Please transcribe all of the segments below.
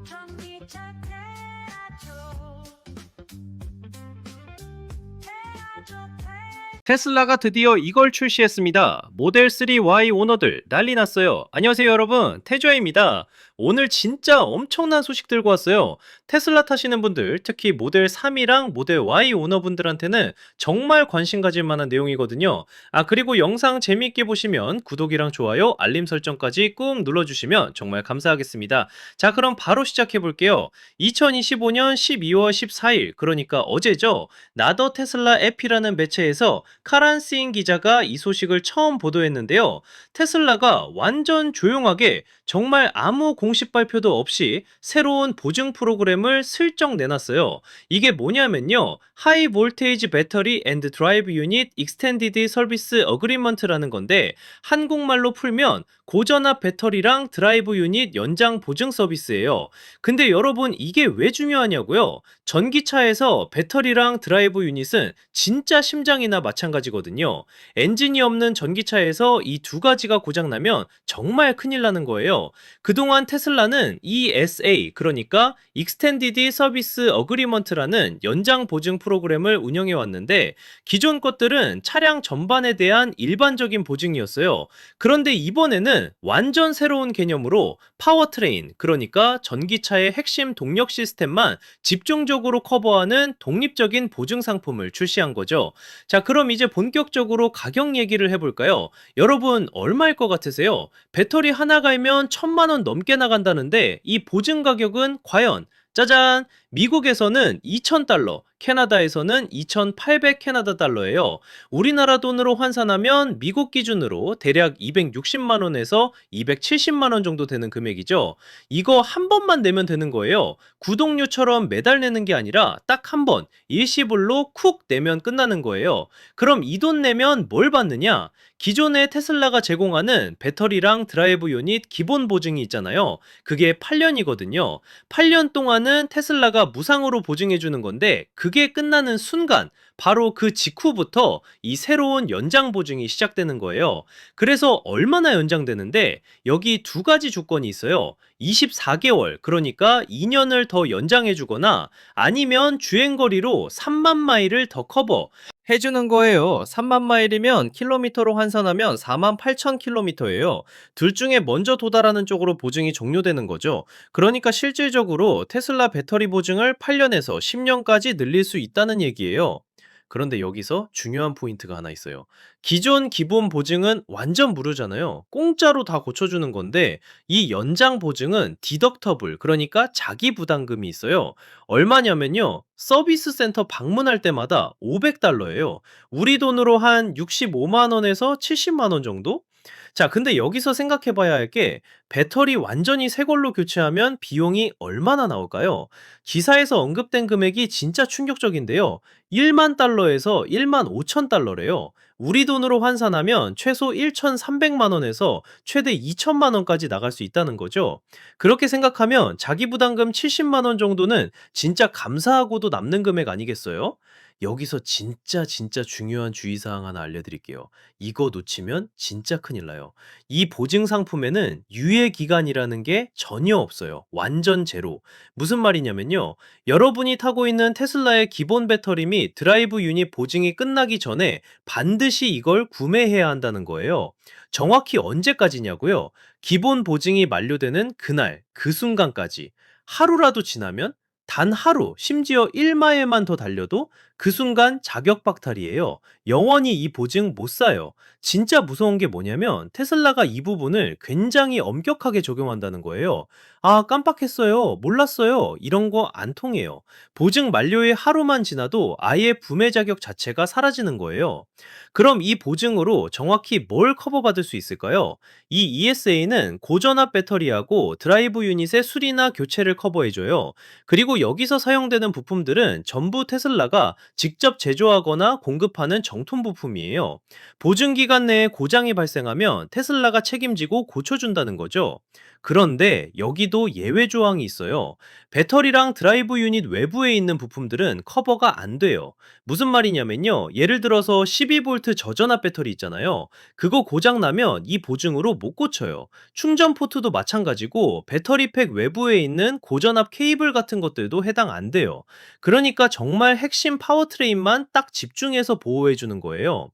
전기차 태아조 테슬라가 드디어 이걸 출시했습니다. 모델 3 Y 오너들 난리 났어요. 안녕하세요 여러분, 태조입니다. 오늘 진짜 엄청난 소식 들고 왔어요. 테슬라 타시는 분들, 특히 모델 3이랑 모델 Y 오너분들한테는 정말 관심 가질 만한 내용이거든요. 그리고 영상 재미있게 보시면 구독이랑 좋아요, 알림 설정까지 꾹 눌러주시면 정말 감사하겠습니다. 자, 그럼 바로 시작해 볼게요. 2025년 12월 14일, 그러니까 어제죠. 나더 테슬라 앱이라는 매체에서 카란스인 기자가 이 소식을 처음 보도했는데요. 테슬라가 완전 조용하게 정말 아무 공식 발표도 없이 새로운 보증 프로그램을 슬쩍 내놨어요. 이게 뭐냐면요. 하이 볼테이지 배터리 앤드 드라이브 유닛 익스텐디드 서비스 어그리먼트라는 건데, 한국말로 풀면 고전압 배터리랑 드라이브 유닛 연장 보증 서비스예요. 근데 여러분, 이게 왜 중요하냐고요? 전기차에서 배터리랑 드라이브 유닛은 진짜 심장이나 마찬가지거든요. 엔진이 없는 전기차에서 이 두 가지가 고장나면 정말 큰일 나는 거예요. 그동안 테슬라는 ESA, 그러니까 Extended Service Agreement라는 연장 보증 프로그램을 운영해 왔는데, 기존 것들은 차량 전반에 대한 일반적인 보증이었어요. 그런데 이번에는 완전 새로운 개념으로 파워트레인, 그러니까 전기차의 핵심 동력 시스템만 집중적으로 커버하는 독립적인 보증 상품을 출시한 거죠. 자, 그럼 이제 본격적으로 가격 얘기를 해볼까요? 여러분, 얼마일 것 같으세요? 배터리 하나 갈면 1,000만 원 넘게 나간다는데, 이 보증 가격은 과연 짜잔! 미국에서는 2,000달러, 캐나다에서는 2,800 캐나다 달러예요. 우리나라 돈으로 환산하면 미국 기준으로 대략 260만 원에서 270만 원 정도 되는 금액이죠. 이거 한 번만 내면 되는 거예요. 구독료처럼 매달 내는 게 아니라 딱 한 번, 일시불로 쿡 내면 끝나는 거예요. 그럼 이 돈 내면 뭘 받느냐? 기존에 테슬라가 제공하는 배터리랑 드라이브 유닛 기본 보증이 있잖아요. 그게 8년이거든요. 8년 동안은 테슬라가 무상으로 보증해주는 건데, 그게 끝나는 순간, 바로 그 직후부터 이 새로운 연장 보증이 시작되는 거예요. 그래서 얼마나 연장되는데, 여기 두 가지 조건이 있어요. 24개월, 그러니까 2년을 더 연장해주거나, 아니면 주행거리로 3만 마일을 더 커버 해주는 거예요. 3만 마일이면 킬로미터로 환산하면 4만 8천 킬로미터예요. 둘 중에 먼저 도달하는 쪽으로 보증이 종료되는 거죠. 그러니까 실질적으로 테슬라 배터리 보증을 8년에서 10년까지 늘릴 수 있다는 얘기예요. 그런데 여기서 중요한 포인트가 하나 있어요. 기존 기본 보증은 완전 무료잖아요. 공짜로 다 고쳐주는 건데, 이 연장 보증은 디덕터블, 그러니까 자기 부담금이 있어요. 얼마냐면요. 서비스 센터 방문할 때마다 500달러예요. 우리 돈으로 한 65만 원에서 70만 원 정도? 자, 근데 여기서 생각해 봐야 할 게, 배터리 완전히 새 걸로 교체하면 비용이 얼마나 나올까요? 기사에서 언급된 금액이 진짜 충격적인데요. 1만 달러에서 1만 5천 달러래요. 우리 돈으로 환산하면 최소 1,300만 원에서 최대 2천만 원까지 나갈 수 있다는 거죠. 그렇게 생각하면 자기 부담금 70만 원 정도는 진짜 감사하고도 남는 금액 아니겠어요? 여기서 진짜 중요한 주의사항 하나 알려드릴게요. 이거 놓치면 진짜 큰일 나요. 이 보증 상품에는 유예 기간이라는 게 전혀 없어요. 완전 제로. 무슨 말이냐면요. 여러분이 타고 있는 테슬라의 기본 배터리 및 드라이브 유닛 보증이 끝나기 전에 반드시 이걸 구매해야 한다는 거예요. 정확히 언제까지냐고요? 기본 보증이 만료되는 그날, 그 순간까지. 하루라도 지나면, 단 하루, 심지어 1마일만 더 달려도 그 순간 자격 박탈이에요. 영원히 이 보증 못 사요. 진짜 무서운 게 뭐냐면, 테슬라가 이 부분을 굉장히 엄격하게 적용한다는 거예요. 깜빡했어요. 몰랐어요. 이런 거 안 통해요. 보증 만료의 하루만 지나도 아예 구매 자격 자체가 사라지는 거예요. 그럼 이 보증으로 정확히 뭘 커버받을 수 있을까요? 이 ESA는 고전압 배터리하고 드라이브 유닛의 수리나 교체를 커버해줘요. 그리고 여기서 사용되는 부품들은 전부 테슬라가 직접 제조하거나 공급하는 정품 부품이에요. 보증 기간 내에 고장이 발생하면 테슬라가 책임지고 고쳐준다는 거죠. 그런데 여기도 예외 조항이 있어요. 배터리랑 드라이브 유닛 외부에 있는 부품들은 커버가 안 돼요. 무슨 말이냐면요. 예를 들어서 12V 저전압 배터리 있잖아요. 그거 고장 나면 이 보증으로 못 고쳐요. 충전 포트도 마찬가지고 배터리팩 외부에 있는 고전압 케이블 같은 것들도 해당 안 돼요. 그러니까 정말 핵심 파워트레인만 딱 집중해서 보호해 주는 거예요.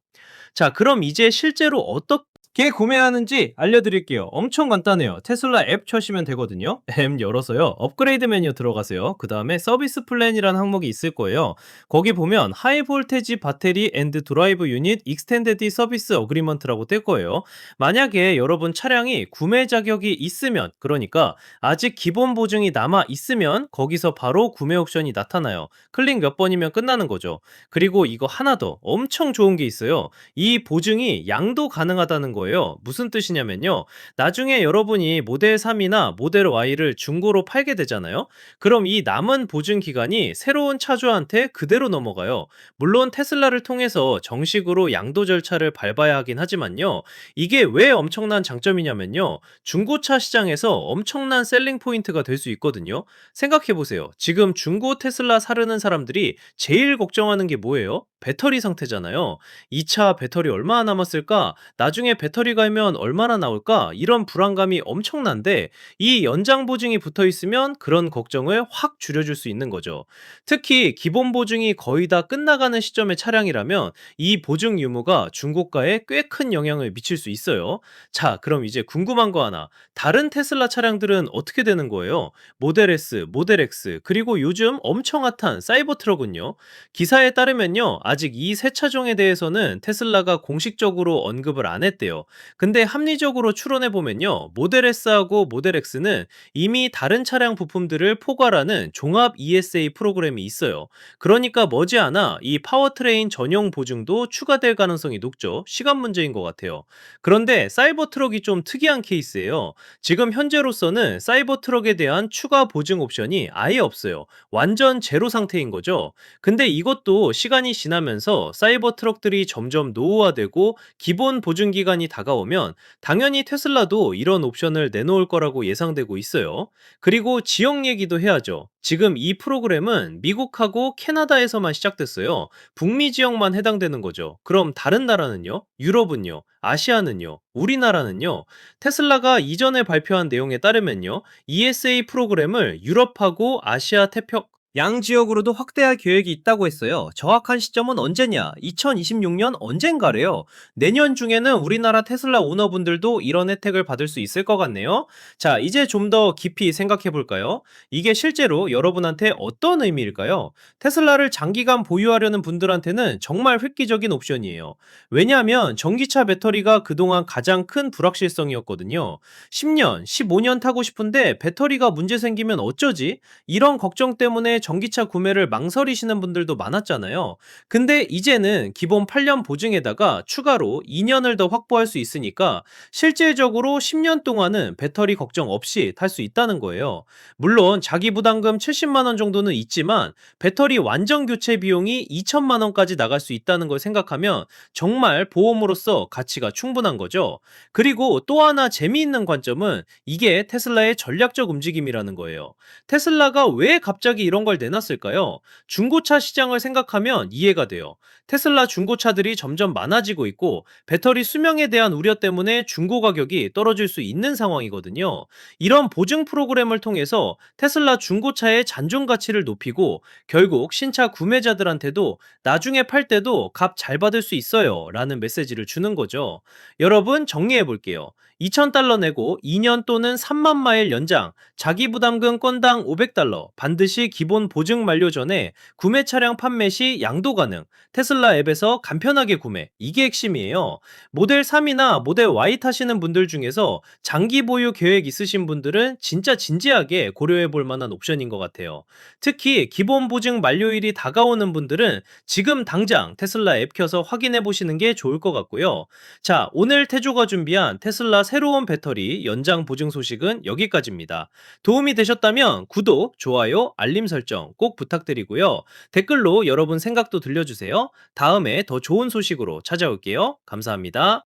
자, 그럼 이제 실제로 어떻게 구매하는지 알려드릴게요. 엄청 간단해요. 테슬라 앱 켜시면 되거든요. 앱 열어서요. 업그레이드 메뉴 들어가세요. 그 다음에 서비스 플랜이라는 항목이 있을 거예요. 거기 보면 하이 볼테지 배터리 앤드 드라이브 유닛 익스텐데드 서비스 어그리먼트라고 뜰 거예요. 만약에 여러분 차량이 구매 자격이 있으면, 그러니까 아직 기본 보증이 남아 있으면 거기서 바로 구매 옵션이 나타나요. 클릭 몇 번이면 끝나는 거죠. 그리고 이거 하나 더 엄청 좋은 게 있어요. 이 보증이 양도 가능하다는 거예요. 무슨 뜻이냐면요. 나중에 여러분이 모델 3이나 모델 Y를 중고로 팔게 되잖아요. 그럼 이 남은 보증 기간이 새로운 차주한테 그대로 넘어가요. 물론 테슬라를 통해서 정식으로 양도 절차를 밟아야 하긴 하지만요. 이게 왜 엄청난 장점이냐면요. 중고차 시장에서 엄청난 셀링 포인트가 될 수 있거든요. 생각해 보세요. 지금 중고 테슬라 사려는 사람들이 제일 걱정하는 게 뭐예요? 배터리 상태잖아요. 이 차 배터리 얼마나 남았을까? 나중에 배터리 갈면 얼마나 나올까? 이런 불안감이 엄청난데 이 연장 보증이 붙어 있으면 그런 걱정을 확 줄여줄 수 있는 거죠. 특히 기본 보증이 거의 다 끝나가는 시점의 차량이라면 이 보증 유무가 중고가에 꽤 큰 영향을 미칠 수 있어요. 자, 그럼 이제 궁금한 거 하나. 다른 테슬라 차량들은 어떻게 되는 거예요? 모델 S, 모델 X, 그리고 요즘 엄청 핫한 사이버 트럭은요? 기사에 따르면요, 아직 이 세 차종에 대해서는 테슬라가 공식적으로 언급을 안 했대요. 근데 합리적으로 추론해보면요, 모델 S하고 모델 X는 이미 다른 차량 부품들을 포괄하는 종합 ESA 프로그램이 있어요. 그러니까 머지않아 이 파워트레인 전용 보증도 추가될 가능성이 높죠. 시간 문제인 것 같아요. 그런데 사이버 트럭이 좀 특이한 케이스예요. 지금 현재로서는 사이버 트럭에 대한 추가 보증 옵션이 아예 없어요. 완전 제로 상태인 거죠. 근데 이것도 시간이 지나면서 사이버 트럭들이 점점 노후화되고 기본 보증 기간이 다가오면 당연히 테슬라도 이런 옵션을 내놓을 거라고 예상되고 있어요. 그리고 지역 얘기도 해야죠. 지금 이 프로그램은 미국하고 캐나다에서만 시작됐어요. 북미 지역만 해당되는 거죠. 그럼 다른 나라는요? 유럽은요? 아시아는요? 우리나라는요? 테슬라가 이전에 발표한 내용에 따르면요. ESA 프로그램을 유럽하고 아시아 태평 양 지역으로도 확대할 계획이 있다고 했어요. 정확한 시점은 언제냐? 2026년 언젠가래요. 내년 중에는 우리나라 테슬라 오너분들도 이런 혜택을 받을 수 있을 것 같네요. 자, 이제 좀 더 깊이 생각해 볼까요? 이게 실제로 여러분한테 어떤 의미일까요? 테슬라를 장기간 보유하려는 분들한테는 정말 획기적인 옵션이에요. 왜냐하면 전기차 배터리가 그동안 가장 큰 불확실성이었거든요. 10년, 15년 타고 싶은데 배터리가 문제 생기면 어쩌지? 이런 걱정 때문에 전기차 구매를 망설이시는 분들도 많았잖아요. 근데 이제는 기본 8년 보증에다가 추가로 2년을 더 확보할 수 있으니까 실질적으로 10년 동안은 배터리 걱정 없이 탈 수 있다는 거예요. 물론 자기 부담금 70만 원 정도는 있지만 배터리 완전 교체 비용이 2천만 원까지 나갈 수 있다는 걸 생각하면 정말 보험으로서 가치가 충분한 거죠. 그리고 또 하나 재미있는 관점은 이게 테슬라의 전략적 움직임이라는 거예요. 테슬라가 왜 갑자기 이런 걸 내놨을까요? 중고차 시장을 생각하면 이해가 돼요. 테슬라 중고차들이 점점 많아지고 있고 배터리 수명에 대한 우려 때문에 중고 가격이 떨어질 수 있는 상황이거든요. 이런 보증 프로그램을 통해서 테슬라 중고차의 잔존 가치를 높이고 결국 신차 구매자들한테도 나중에 팔 때도 값 잘 받을 수 있어요 라는 메시지를 주는 거죠. 여러분 정리해 볼게요. 2,000달러 내고 2년 또는 3만 마일 연장, 자기 부담금 건당 500달러, 반드시 기본 보증 만료 전에 구매 차량 판매 시 양도 가능, 테슬라 앱에서 간편하게 구매, 이게 핵심이에요. 모델 3이나 모델 Y 타시는 분들 중에서 장기 보유 계획 있으신 분들은 진짜 진지하게 고려해 볼 만한 옵션인 것 같아요. 특히 기본 보증 만료일이 다가오는 분들은 지금 당장 테슬라 앱 켜서 확인해 보시는 게 좋을 것 같고요. 자, 오늘 태조가 준비한 테슬라 새로운 배터리 연장 보증 소식은 여기까지입니다. 도움이 되셨다면 구독, 좋아요, 알림 설정 설정 꼭 부탁드리고요. 댓글로 여러분 생각도 들려주세요. 다음에 더 좋은 소식으로 찾아올게요. 감사합니다.